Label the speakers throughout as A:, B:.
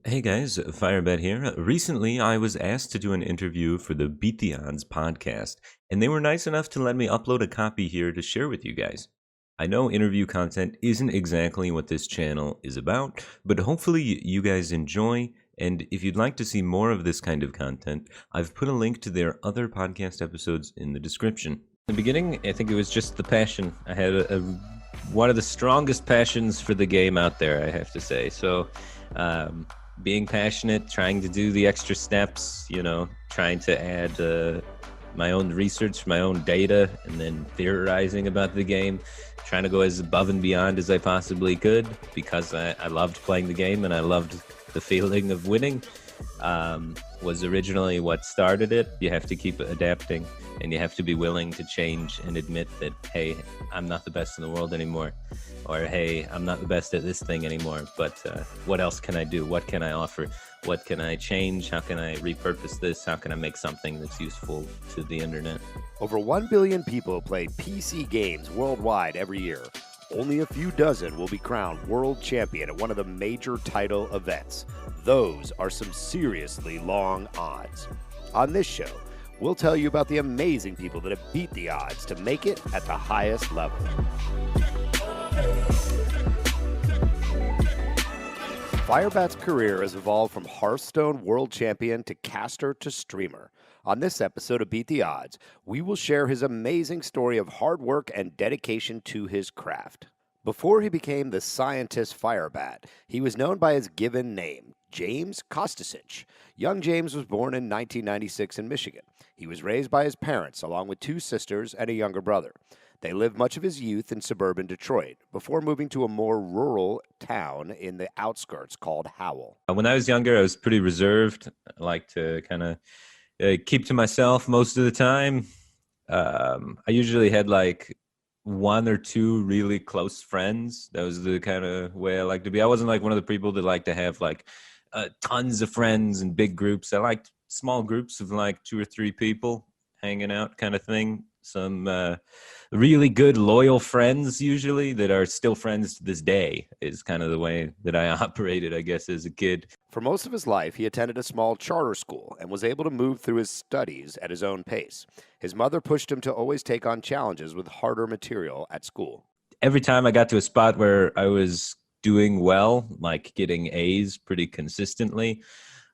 A: Hey guys, Firebat here. Recently, I was asked to do an interview for the Beat the Odds podcast, and they were nice enough to let me upload a copy here to share with you guys. I know interview content isn't exactly what this channel is about, but hopefully you guys enjoy. And if you'd like to see more of this kind of content, I've put a link to their other podcast episodes in the description. In the beginning, I think it was just the passion. I had one of the strongest passions for the game out there, I have to say. So, being passionate, trying to do the extra steps, trying to add my own research, my own data, and then theorizing about the game, trying to go as above and beyond as I possibly could because I loved playing the game and I loved the feeling of winning. Was originally what started it. You have to keep adapting and you have to be willing to change and admit that, hey, I'm not the best in the world anymore, or hey, I'm not the best at this thing anymore, but what else can I do? What can I offer? What can I change? How can I repurpose this? How can I make something that's useful to the internet?
B: Over 1 billion people play PC games worldwide every year. Only a few dozen will be crowned world champion at one of the major title events. Those are some seriously long odds. On this show, we'll tell you about the amazing people that have beat the odds to make it at the highest level. Firebat's career has evolved from Hearthstone world champion to caster to streamer. On this episode of Beat the Odds, we will share his amazing story of hard work and dedication to his craft. Before he became the scientist Firebat, he was known by his given name, James Kostasich. Young James was born in 1996 in Michigan. He was raised by his parents, along with 2 sisters and a younger brother. They lived much of his youth in suburban Detroit before moving to a more rural town in the outskirts called Howell.
A: When I was younger, I was pretty reserved. I like to kind of keep to myself most of the time. I usually had like 1 or 2 really close friends. That was the kind of way I like to be. I wasn't like one of the people that like to have like tons of friends and big groups. I liked small groups of like 2 or 3 people hanging out kind of thing. Some really good, loyal friends usually that are still friends to this day is kind of the way that I operated, I guess, as a kid.
B: For most of his life, he attended a small charter school and was able to move through his studies at his own pace. His mother pushed him to always take on challenges with harder material at school.
A: Every time I got to a spot where I was doing well, like getting A's pretty consistently,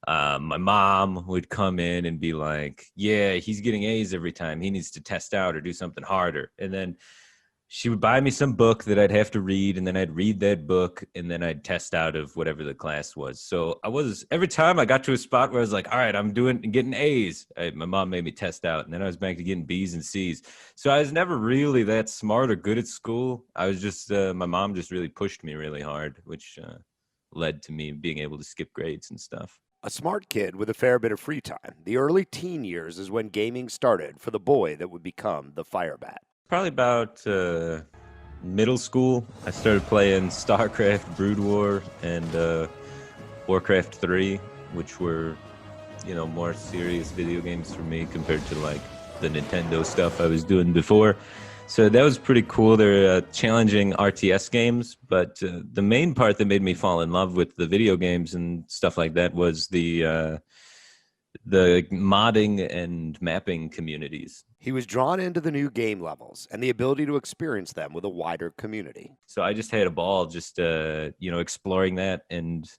A: my mom would come in and be like, yeah, he's getting A's every time. He needs to test out or do something harder. And then she would buy me some book that I'd have to read, and then I'd read that book, and then I'd test out of whatever the class was. So every time I got to a spot where I was like, all right, I'm getting A's. My mom made me test out, and then I was back to getting B's and C's. So I was never really that smart or good at school. I was just, my mom just really pushed me really hard, which led to me being able to skip grades and stuff.
B: A smart kid with a fair bit of free time, the early teen years is when gaming started for the boy that would become the Firebat.
A: Probably about middle school, I started playing StarCraft, Brood War, and Warcraft 3, which were, more serious video games for me compared to like the Nintendo stuff I was doing before. So that was pretty cool. They're challenging RTS games, but the main part that made me fall in love with the video games and stuff like that was the modding and mapping communities.
B: He was drawn into the new game levels and the ability to experience them with a wider community.
A: So I just had a ball just exploring that, and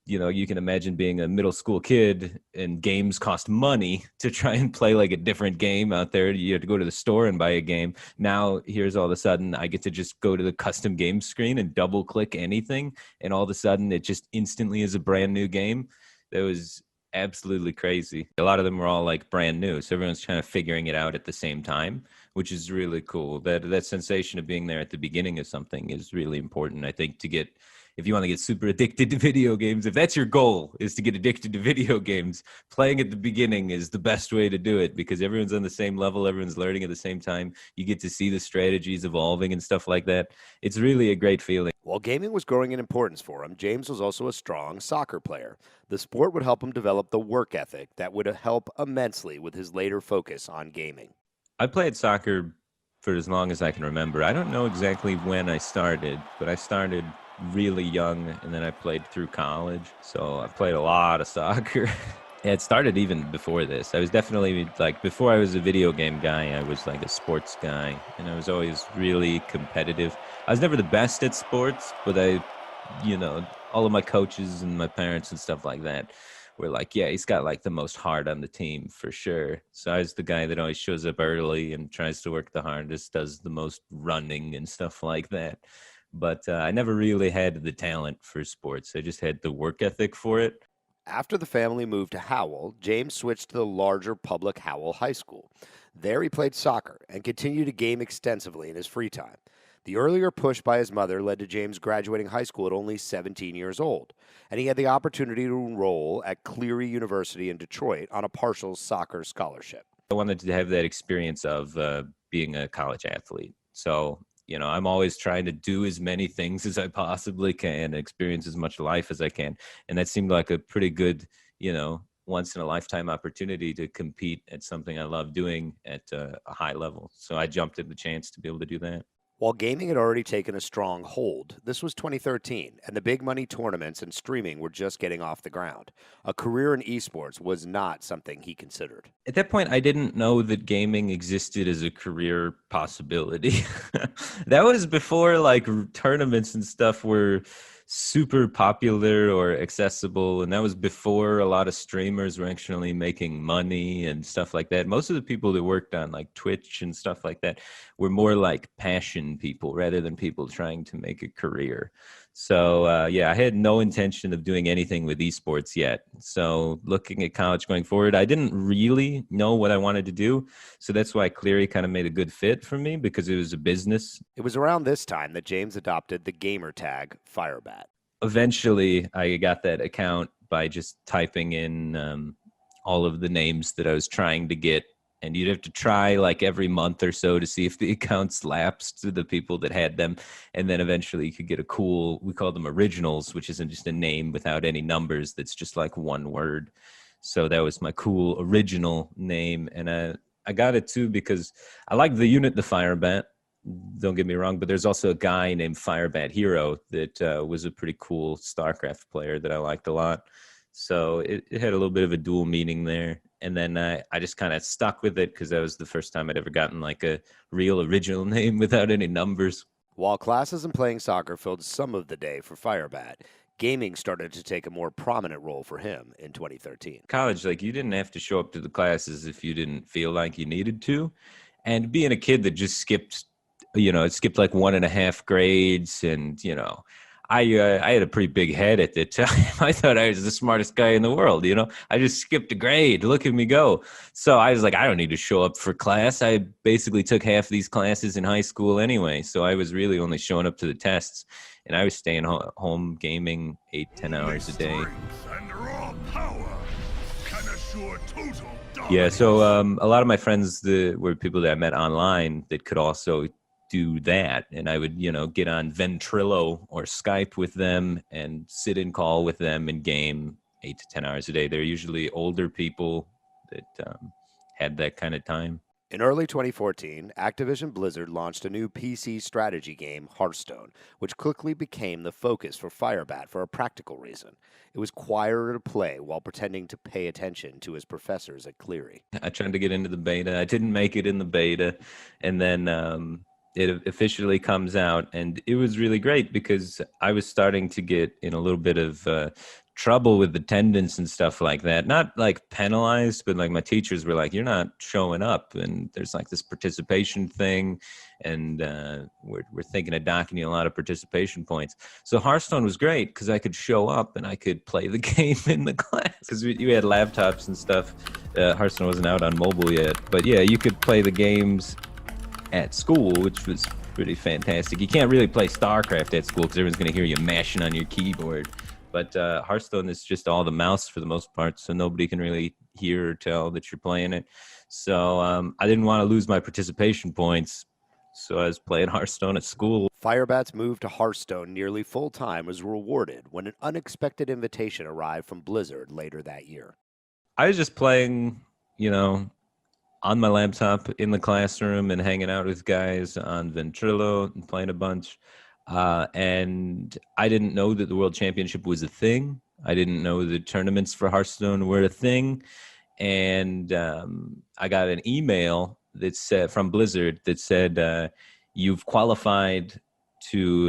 A: you can imagine being a middle school kid and games cost money to try and play like a different game out there. You have to go to the store and buy a game. Now here's all of a sudden I get to just go to the custom game screen and double click anything, and all of a sudden it just instantly is a brand new game. That was absolutely crazy. A lot of them were all like brand new, so everyone's kind of figuring it out at the same time, which is really cool. That sensation of being there at the beginning of something is really important, I think, to get, if you want to get super addicted to video games, if that's your goal, is to get addicted to video games, playing at the beginning is the best way to do it, because everyone's on the same level, everyone's learning at the same time. You get to see the strategies evolving and stuff like that. It's really a great feeling.
B: While gaming was growing in importance for him, James was also a strong soccer player. The sport would help him develop the work ethic that would help immensely with his later focus on gaming.
A: I played soccer for as long as I can remember. I don't know exactly when I started, but I started really young, and then I played through college. So I played a lot of soccer. Yeah, it started even before this. I was definitely like, before I was a video game guy, I was like a sports guy, and I was always really competitive. I was never the best at sports, but all of my coaches and my parents and stuff like that were like, yeah, he's got like the most heart on the team for sure. So I was the guy that always shows up early and tries to work the hardest, does the most running and stuff like that. But I never really had the talent for sports. I just had the work ethic for it.
B: After the family moved to Howell, James switched to the larger public Howell High School. There he played soccer and continued to game extensively in his free time. The earlier push by his mother led to James graduating high school at only 17 years old, and he had the opportunity to enroll at Cleary University in Detroit on a partial soccer scholarship.
A: I wanted to have that experience of being a college athlete. So, I'm always trying to do as many things as I possibly can, experience as much life as I can. And that seemed like a pretty good, once in a lifetime opportunity to compete at something I love doing at a high level. So I jumped at the chance to be able to do that.
B: While gaming had already taken a strong hold, this was 2013, and the big money tournaments and streaming were just getting off the ground. A career in esports was not something he considered.
A: At that point, I didn't know that gaming existed as a career possibility. That was before like tournaments and stuff were super popular or accessible. And that was before a lot of streamers were actually making money and stuff like that. Most of the people that worked on like Twitch and stuff like that were more like passion people rather than people trying to make a career. So, yeah, I had no intention of doing anything with esports yet. So looking at college going forward, I didn't really know what I wanted to do. So that's why Cleary kind of made a good fit for me, because it was a business.
B: It was around this time that James adopted the gamer tag Firebat.
A: Eventually, I got that account by just typing in all of the names that I was trying to get. And you'd have to try like every month or so to see if the accounts lapsed to the people that had them. And then eventually you could get a cool, we call them originals, which isn't just a name without any numbers. That's just like one word. So that was my cool original name. And I got it too because I like the unit, the Firebat. Don't get me wrong, but there's also a guy named Firebat Hero that was a pretty cool StarCraft player that I liked a lot. So it had a little bit of a dual meaning there. And then I just kind of stuck with it because that was the first time I'd ever gotten like a real original name without any numbers.
B: While classes and playing soccer filled some of the day for Firebat, gaming started to take a more prominent role for him in 2013.
A: College, like you didn't have to show up to the classes if you didn't feel like you needed to. And being a kid that just skipped, it skipped like 1.5 grades and, I had a pretty big head at the time. I thought I was the smartest guy in the world, I just skipped a grade. Look at me go. So I was like, I don't need to show up for class. I basically took half these classes in high school anyway. So I was really only showing up to the tests. And I was staying home gaming 8-10 hours a day. Yeah, so a lot of my friends were people that I met online that could also do that, and I would get on Ventrilo or Skype with them and sit in call with them and game 8 to 10 hours a day. They're usually older people that had that kind of time.
B: In early 2014, Activision Blizzard launched a new PC strategy game, Hearthstone, which quickly became the focus for Firebat for a practical reason. It was quieter to play while pretending to pay attention to his professors at Cleary.
A: I tried to get into the beta. I didn't make it in the beta, and then it officially comes out, and it was really great because I was starting to get in a little bit of trouble with attendance and stuff like that. Not like penalized, but like my teachers were like, you're not showing up, and there's like this participation thing, and we're thinking of docking you a lot of participation points. So Hearthstone was great because I could show up and I could play the game in the class because you had laptops and stuff. Hearthstone wasn't out on mobile yet, but yeah, you could play the games at school, which was pretty fantastic. You can't really play StarCraft at school because everyone's going to hear you mashing on your keyboard. But Hearthstone is just all the mouse for the most part, so nobody can really hear or tell that you're playing it. So I didn't want to lose my participation points, so I was playing Hearthstone at school.
B: Firebat's move to Hearthstone nearly full-time was rewarded when an unexpected invitation arrived from Blizzard later that year.
A: I was just playing, on my laptop in the classroom and hanging out with guys on Ventrilo and playing a bunch. And I didn't know that the World Championship was a thing. I didn't know the tournaments for Hearthstone were a thing. And I got an email that said from Blizzard that said you've qualified to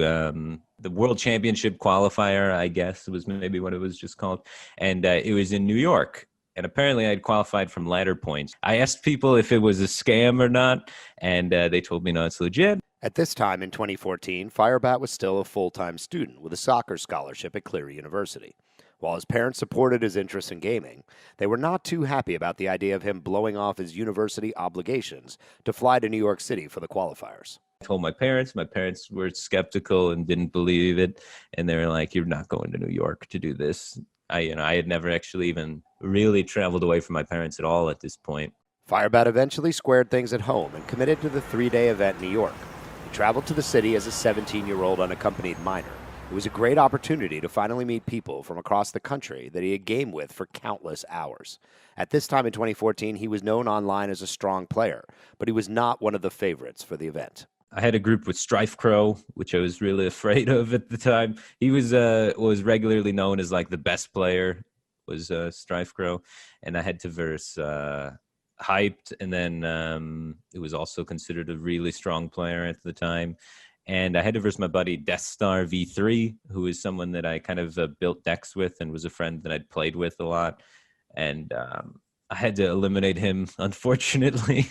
A: the World Championship qualifier, I guess was maybe what it was just called, and it was in New York. And apparently, I'd qualified from ladder points. I asked people if it was a scam or not, and they told me no, it's legit.
B: At this time in 2014, Firebat was still a full-time student with a soccer scholarship at Cleary University. While his parents supported his interest in gaming, they were not too happy about the idea of him blowing off his university obligations to fly to New York City for the qualifiers.
A: I told my parents. My parents were skeptical and didn't believe it, and they were like, "You're not going to New York to do this." I had never actually even really traveled away from my parents at all at this point.
B: Firebat eventually squared things at home and committed to the 3-day event in New York. He traveled to the city as a 17-year-old unaccompanied minor. It was a great opportunity to finally meet people from across the country that he had gamed with for countless hours. At this time in 2014, he was known online as a strong player, but he was not one of the favorites for the event.
A: I had a group with Strife Crow, which I was really afraid of at the time. He was regularly known as like the best player, was Strife Crow, and I had to verse Hyped, and then it was also considered a really strong player at the time. And I had to verse my buddy Death Star V3, who is someone that I kind of built decks with and was a friend that I'd played with a lot. And I had to eliminate him, unfortunately.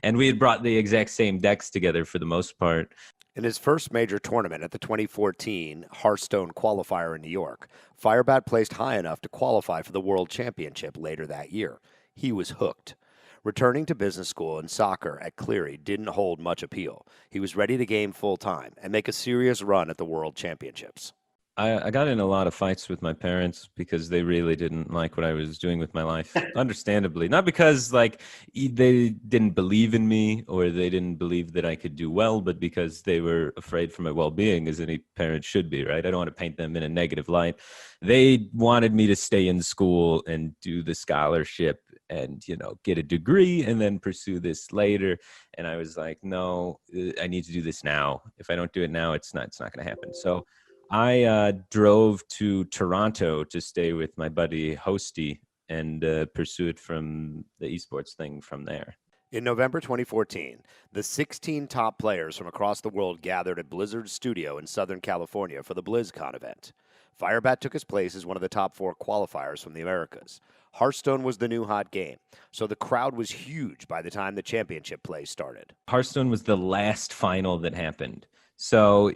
A: And we had brought the exact same decks together for the most part.
B: In his first major tournament at the 2014 Hearthstone qualifier in New York, Firebat placed high enough to qualify for the World Championship later that year. He was hooked. Returning to business school and soccer at Cleary didn't hold much appeal. He was ready to game full-time and make a serious run at the World Championships.
A: I got in a lot of fights with my parents because they really didn't like what I was doing with my life. Understandably, not because like they didn't believe in me or they didn't believe that I could do well, but because they were afraid for my well-being, as any parent should be, right? I don't want to paint them in a negative light. They wanted me to stay in school and do the scholarship and, get a degree and then pursue this later. And I was like, no, I need to do this now. If I don't do it now, it's not going to happen. So I drove to Toronto to stay with my buddy Hosty and pursue it from the esports thing from there.
B: In November 2014, the 16 top players from across the world gathered at Blizzard's studio in Southern California for the BlizzCon event. Firebat took his place as one of the top 4 qualifiers from the Americas. Hearthstone was the new hot game, so the crowd was huge by the time the championship play started.
A: Hearthstone was the last final that happened. So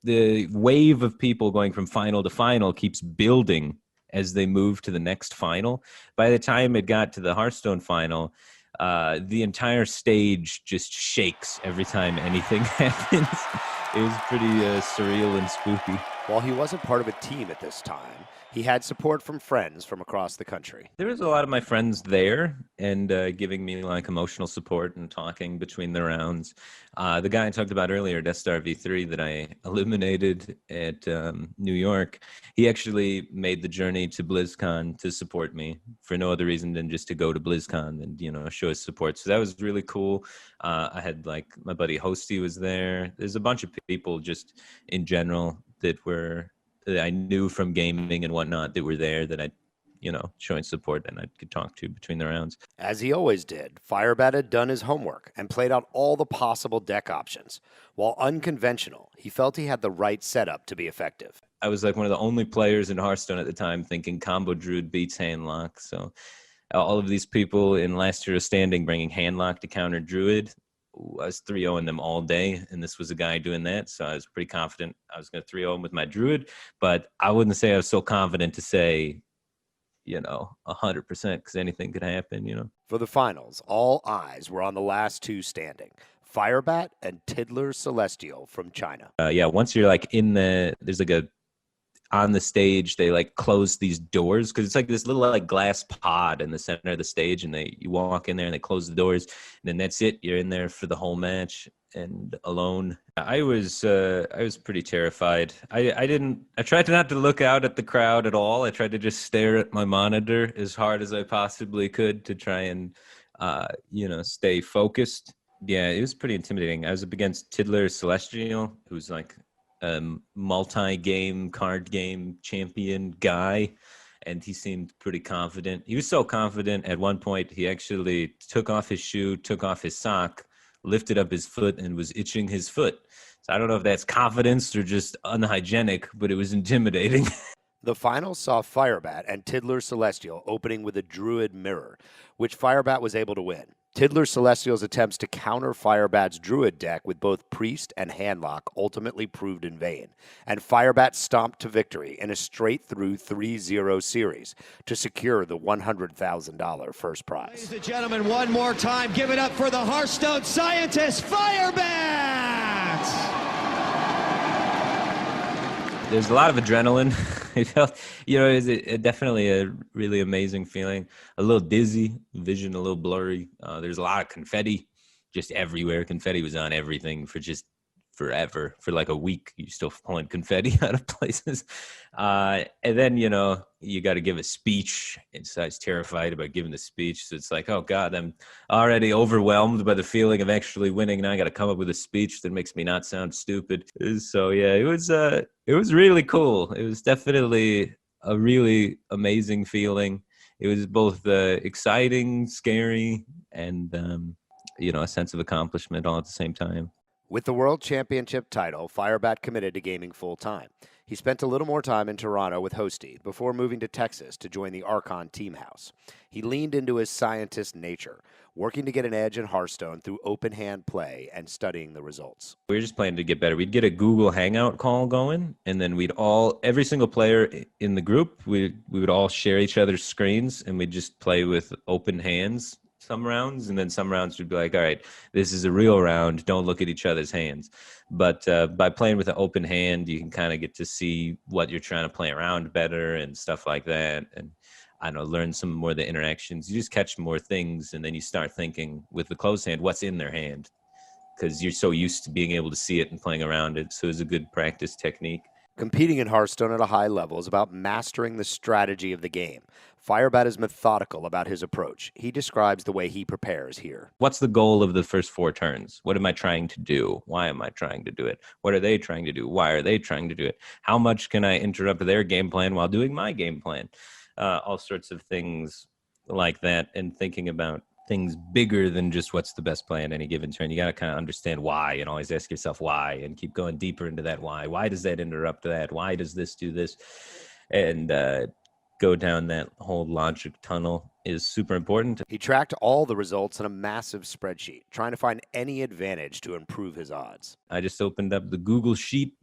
A: the wave of people going from final to final keeps building as they move to the next final. By the time it got to the Hearthstone final, the entire stage just shakes every time anything happens. It was pretty surreal and spooky.
B: While he wasn't part of a team at this time, he had support from friends from across the country.
A: There was a lot of my friends there and giving me like emotional support and talking between the rounds. The guy I talked about earlier, Death Star V3, that I eliminated at New York, he actually made the journey to BlizzCon to support me for no other reason than just to go to BlizzCon and, show his support. So that was really cool. I had like my buddy Hosty was there. There's a bunch of people just in general that I knew from gaming and whatnot that were there that I, showing support and I could talk to between the rounds.
B: As he always did, Firebat had done his homework and played out all the possible deck options. While unconventional, he felt he had the right setup to be effective.
A: I was like one of the only players in Hearthstone at the time thinking combo druid beats handlock. So all of these people in last year of standing bringing handlock to counter druid, I was 3-0ing them all day, and this was a guy doing that, so I was pretty confident I was going to 3-0 him with my druid, but I wouldn't say I was so confident to say, 100%, because anything could happen.
B: For the finals, all eyes were on the last 2 standing, Firebat and Tiddler Celestial from China.
A: Once you're like there's like on the stage, they like close these doors because it's like this little like glass pod in the center of the stage, and you walk in there and they close the doors, and then that's it. You're in there for the whole match and alone. I was pretty terrified. I tried not to look out at the crowd at all. I tried to just stare at my monitor as hard as I possibly could to try and stay focused. Yeah, it was pretty intimidating. I was up against Tiddler Celestial, who's like multi-game card game champion guy, and he seemed pretty confident. He was so confident at one point he actually took off his shoe, took off his sock, lifted up his foot, and was itching his foot. So I don't know if that's confidence or just unhygienic, but it was intimidating.
B: The final saw Firebat and Tiddler Celestial opening with a Druid Mirror, which Firebat was able to win. Tiddler Celestial's attempts to counter Firebat's Druid deck with both Priest and Handlock ultimately proved in vain, and Firebat stomped to victory in a straight-through 3-0 series to secure the $100,000 first prize.
C: Ladies and gentlemen, one more time, give it up for the Hearthstone scientist, Firebat!
A: There's a lot of adrenaline. It felt, it's definitely a really amazing feeling. A little dizzy, vision a little blurry. There's a lot of confetti just everywhere. Confetti was on everything for just forever. For like a week, you're still pulling confetti out of places. And then, you got to give a speech. And so I was terrified about giving the speech. So it's like, oh, God, I'm already overwhelmed by the feeling of actually winning. Now I got to come up with a speech that makes me not sound stupid. So, yeah, it was really cool. It was definitely a really amazing feeling. It was both exciting, scary, and, a sense of accomplishment all at the same time.
B: With the World Championship title, Firebat committed to gaming full-time. He spent a little more time in Toronto with Hosty before moving to Texas to join the Archon team house. He leaned into his scientist nature, working to get an edge in Hearthstone through open-hand play and studying the results.
A: We were just planning to get better. We'd get a Google Hangout call going, and then every single player in the group, we would all share each other's screens, and we'd just play with open hands some rounds, and then some rounds would be like, all right, this is a real round, don't look at each other's hands. But by playing with an open hand, you can kind of get to see what you're trying to play around better and stuff like that, and I don't know, learn some more of the interactions. You just catch more things, and then you start thinking with the closed hand, what's in their hand, because you're so used to being able to see it and playing around it. So it's a good practice technique.
B: Competing in Hearthstone at a high level is about mastering the strategy of the game. Firebat is methodical about his approach. He describes the way he prepares here.
A: What's the goal of the first 4 turns? What am I trying to do? Why am I trying to do it? What are they trying to do? Why are they trying to do it? How much can I interrupt their game plan while doing my game plan? All sorts of things like that, and thinking about things bigger than just what's the best play in any given turn. You got to kind of understand why, and always ask yourself why, and keep going deeper into that why. Why does that interrupt that? Why does this do this? And go down that whole logic tunnel is super important.
B: He tracked all the results in a massive spreadsheet, trying to find any advantage to improve his odds.
A: I just opened up the Google Sheet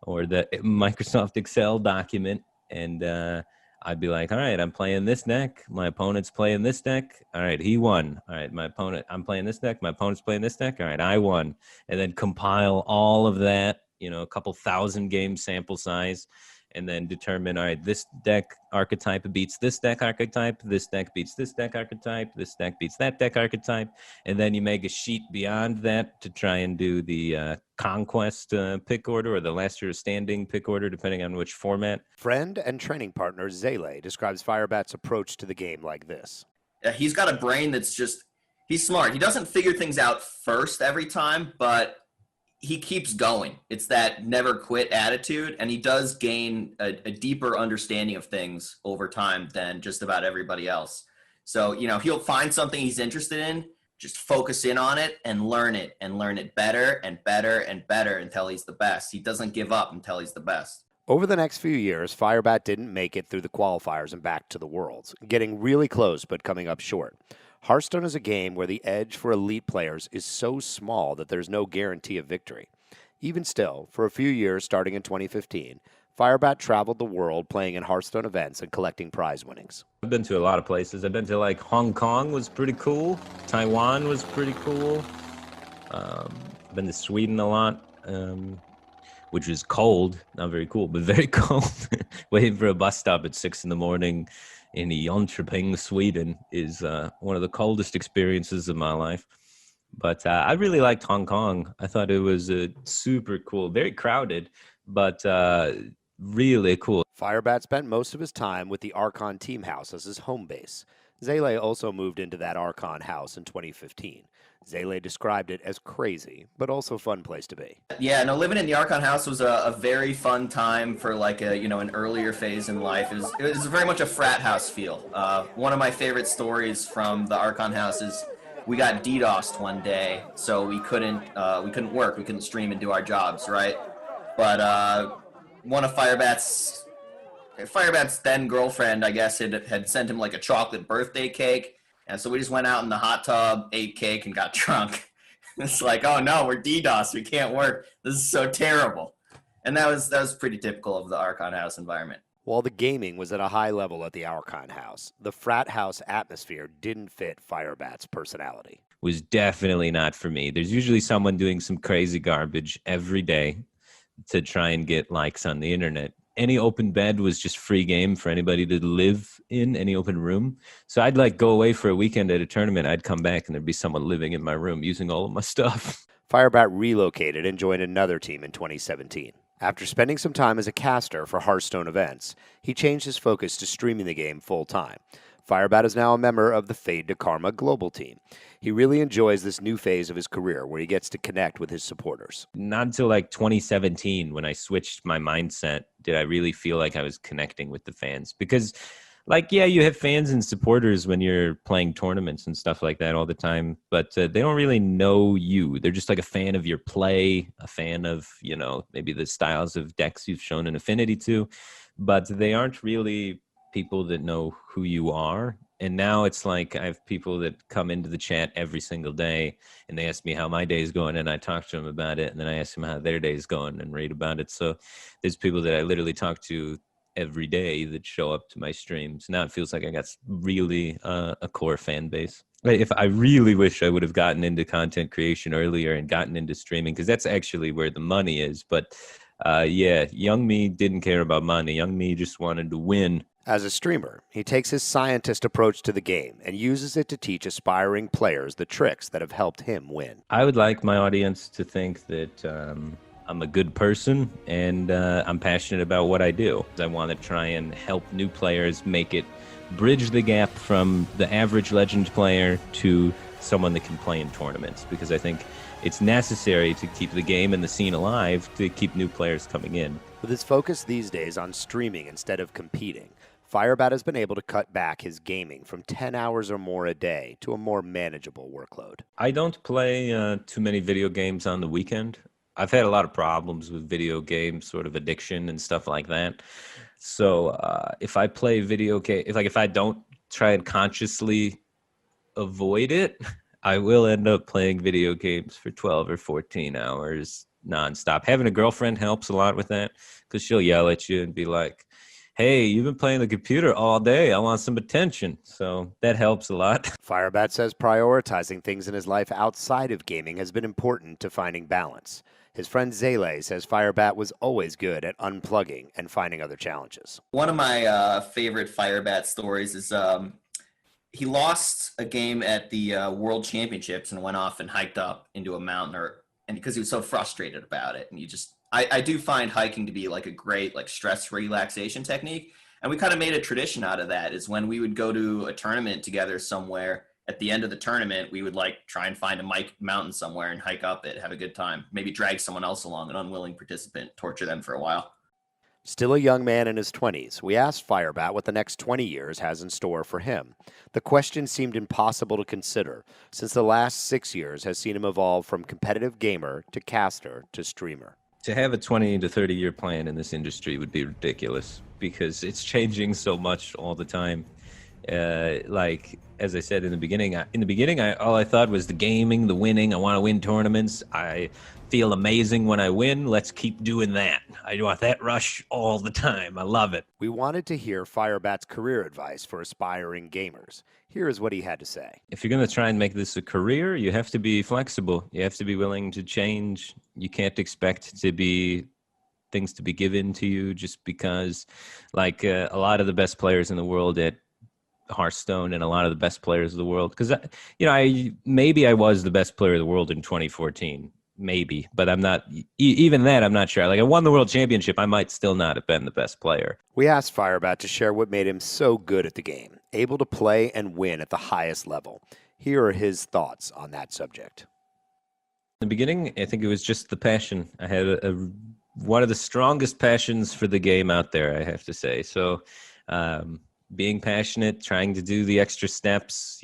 A: or the Microsoft Excel document, and I'd be like, all right, I'm playing this deck. My opponent's playing this deck. All right, he won. All right, I'm playing this deck. My opponent's playing this deck. All right, I won. And then compile all of that, a couple thousand game sample size, and then determine, all right, this deck archetype beats this deck archetype. This deck beats this deck archetype. This deck beats that deck archetype. And then you make a sheet beyond that to try and do the conquest pick order or the last year standing pick order, depending on which format.
B: Friend and training partner Zele describes Firebat's approach to the game like this.
D: He's got a brain that's he's smart. He doesn't figure things out first every time, but he keeps going. It's that never quit attitude, and he does gain a deeper understanding of things over time than just about everybody else. So, he'll find something he's interested in, just focus in on it and learn it better and better and better until he's the best. He doesn't give up until he's the best.
B: Over the next few years, Firebat didn't make it through the qualifiers and back to the Worlds, getting really close but coming up short. Hearthstone is a game where the edge for elite players is so small that there's no guarantee of victory. Even still, for a few years starting in 2015, Firebat traveled the world playing in Hearthstone events and collecting prize winnings.
A: I've been to a lot of places. I've been to Hong Kong was pretty cool. Taiwan was pretty cool. I've been to Sweden a lot, which is cold. Not very cool, but very cold. Waiting for a bus stop at 6 a.m. in Jönköping, Sweden is one of the coldest experiences of my life. But I really liked Hong Kong. I thought it was super cool, very crowded, but really cool.
B: Firebat spent most of his time with the Archon team house as his home base. Zele also moved into that Archon house in 2015. Zele described it as crazy, but also fun place to be.
D: Yeah, no, living in the Archon house was a very fun time for like an earlier phase in life. It was very much a frat house feel. One of my favorite stories from the Archon house is we got DDoSed one day, so we couldn't work, we couldn't stream and do our jobs, right? But one of Firebat's then girlfriend, I guess, had sent him like a chocolate birthday cake, and so we just went out in the hot tub, ate cake, and got drunk. It's like, oh no, we're DDoS, we can't work. This is so terrible. And that was pretty typical of the Archon House environment.
B: While the gaming was at a high level at the Archon house, the frat house atmosphere didn't fit Firebat's personality.
A: Was definitely not for me. There's usually someone doing some crazy garbage every day to try and get likes on the internet. Any open bed was just free game for anybody to live in, any open room. So I'd like go away for a weekend at a tournament. I'd come back and there'd be someone living in my room using all of my stuff.
B: Firebat relocated and joined another team in 2017. After spending some time as a caster for Hearthstone events, he changed his focus to streaming the game full-time. Firebat is now a member of the Fade to Karma global team. He really enjoys this new phase of his career where he gets to connect with his supporters.
A: Not until like 2017 when I switched my mindset did I really feel like I was connecting with the fans. Because, like, yeah, you have fans and supporters when you're playing tournaments and stuff like that all the time, but they don't really know you. They're just like a fan of your play, a fan of, maybe the styles of decks you've shown an affinity to, but they aren't really people that know who you are. And now it's like I have people that come into the chat every single day and they ask me how my day is going and I talk to them about it. And then I ask them how their day is going and read about it. So there's people that I literally talk to every day that show up to my streams. Now it feels like I got really a core fan base. If I really wish I would have gotten into content creation earlier and gotten into streaming, because that's actually where the money is. But yeah, young me didn't care about money. Young me just wanted to win.
B: As a streamer, he takes his scientist approach to the game and uses it to teach aspiring players the tricks that have helped him win.
A: I would like my audience to think that I'm a good person and I'm passionate about what I do. I want to try and help new players bridge the gap from the average Legend player to someone that can play in tournaments, because I think it's necessary to keep the game and the scene alive to keep new players coming in.
B: With his focus these days on streaming instead of competing, Firebat has been able to cut back his gaming from 10 hours or more a day to a more manageable workload.
A: I don't play too many video games on the weekend. I've had a lot of problems with video games, sort of addiction and stuff like that. So if I play video game, if I don't try and consciously avoid it, I will end up playing video games for 12 or 14 hours nonstop. Having a girlfriend helps a lot with that, because she'll yell at you and be like, hey, you've been playing the computer all day. I want some attention. So that helps a lot.
B: Firebat says prioritizing things in his life outside of gaming has been important to finding balance. His friend Zele says Firebat was always good at unplugging and finding other challenges.
D: One of my favorite Firebat stories is he lost a game at the World Championships and went off and hiked up into a mountain, and because he was so frustrated about it. And I do find hiking to be like a great stress relaxation technique. And we kind of made a tradition out of that, is when we would go to a tournament together somewhere, at the end of the tournament, we would try and find a mountain somewhere and hike up it, have a good time, maybe drag someone else along, an unwilling participant, torture them for a while.
B: Still a young man in his 20s, we asked Firebat what the next 20 years has in store for him. The question seemed impossible to consider, since the last 6 years has seen him evolve from competitive gamer to caster to streamer.
A: To have a 20 to 30 year plan in this industry would be ridiculous, because it's changing so much all the time. As I said in the beginning, all I thought was the gaming, the winning. I want to win tournaments. I feel amazing when I win. Let's keep doing that. I want that rush all the time. I love it.
B: We wanted to hear Firebat's career advice for aspiring gamers. Here is what he had to say.
A: If you're going to try and make this a career, you have to be flexible. You have to be willing to change. You can't expect things to be given to you just because, a lot of the best players in the world at Hearthstone and a lot of the best players of the world, because I was the best player of the world in 2014, maybe, but I'm not, even that, I'm not sure. Like, I won the world championship, I might still not have been the best player.
B: We asked Firebat to share what made him so good at the game, able to play and win at the highest level. Here are his thoughts on that subject.
A: In the beginning, I think it was just the passion. I had one of the strongest passions for the game out there, I have to say. So being passionate, trying to do the extra steps,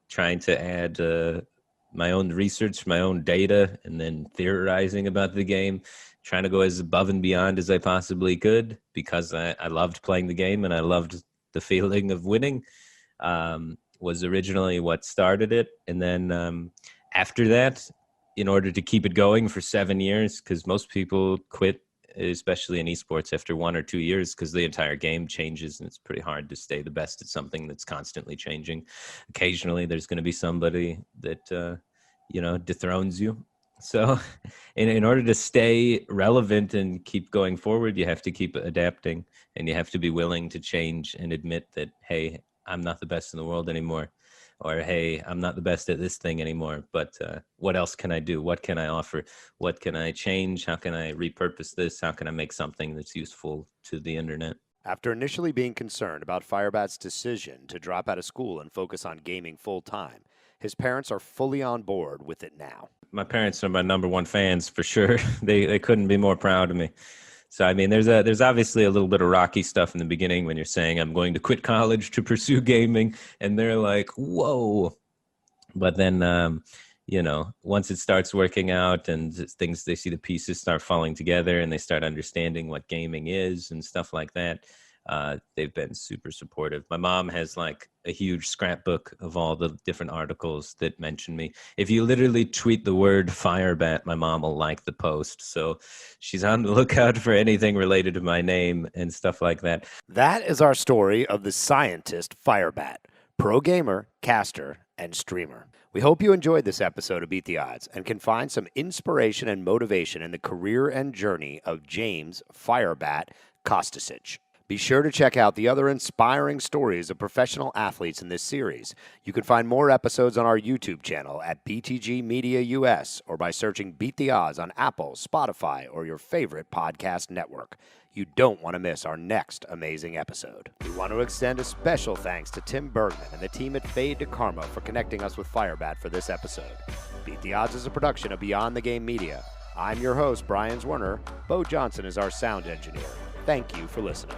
A: trying to add my own research, my own data, and then theorizing about the game, trying to go as above and beyond as I possibly could because I loved playing the game and I loved the feeling of winning, was originally what started it. And then after that, in order to keep it going for 7 years, because most people quit, especially in esports, after 1 or 2 years because the entire game changes and it's pretty hard to stay the best at something that's constantly changing. Occasionally there's going to be somebody that dethrones you. So in order to stay relevant and keep going forward, you have to keep adapting and you have to be willing to change and admit that, hey, I'm not the best in the world anymore, or hey, I'm not the best at this thing anymore, but what else can I do? What can I offer? What can I change? How can I repurpose this? How can I make something that's useful to the internet?
B: After initially being concerned about Firebat's decision to drop out of school and focus on gaming full-time, his parents are fully on board with it now.
A: My parents are my number one fans for sure. They couldn't be more proud of me. So, I mean, there's obviously a little bit of rocky stuff in the beginning when you're saying I'm going to quit college to pursue gaming, and they're like, whoa. But then, once it starts working out and things, they see the pieces start falling together and they start understanding what gaming is and stuff like that. They've been super supportive. My mom has like a huge scrapbook of all the different articles that mention me. If you literally tweet the word Firebat, my mom will like the post. So she's on the lookout for anything related to my name and stuff like that.
B: That is our story of the scientist Firebat, pro gamer, caster, and streamer. We hope you enjoyed this episode of Beat the Odds and can find some inspiration and motivation in the career and journey of James Firebat Kostasic. Be sure to check out the other inspiring stories of professional athletes in this series. You can find more episodes on our YouTube channel at BTG Media US or by searching Beat the Odds on Apple, Spotify, or your favorite podcast network. You don't want to miss our next amazing episode. We want to extend a special thanks to Tim Bergman and the team at Fade to Karma for connecting us with Firebat for this episode. Beat the Odds is a production of Beyond the Game Media. I'm your host, Brian Zwerner. Bo Johnson is our sound engineer. Thank you for listening.